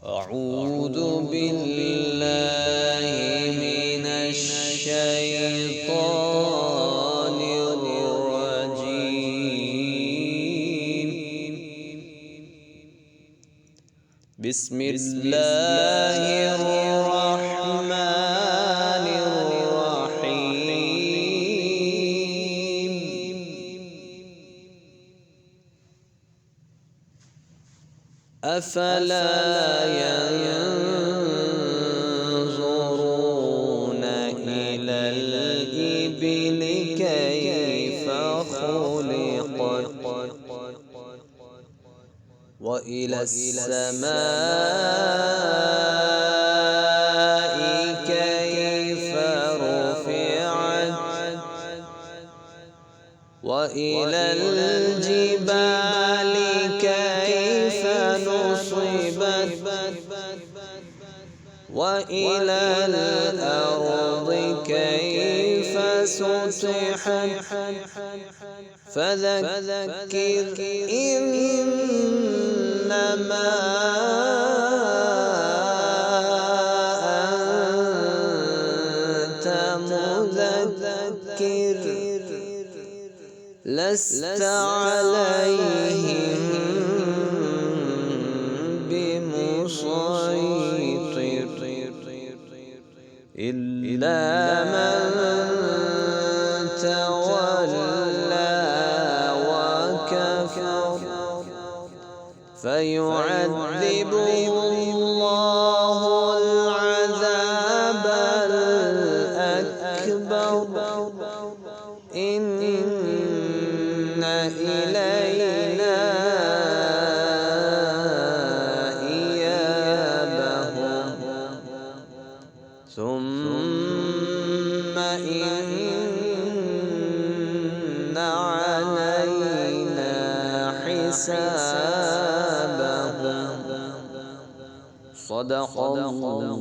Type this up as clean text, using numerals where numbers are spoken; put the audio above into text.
أعوذ بالله من الشيطان الرجيم. بسم الله الرحمن الرحيم. أفلا ينظرون إلى الإبل كيف خلقت وإلى السماء كيف رفعت وإلى الجبال كيف نصبت وإلى الأرض كيف سطحت فذكر إنما أنت مذكر لست عليهم بمسيطر إلا من تولى وكفر فيعذبه الله العذاب الأكبر إن إلينا إيابهم ثم إن علينا حسابهم. صدق الله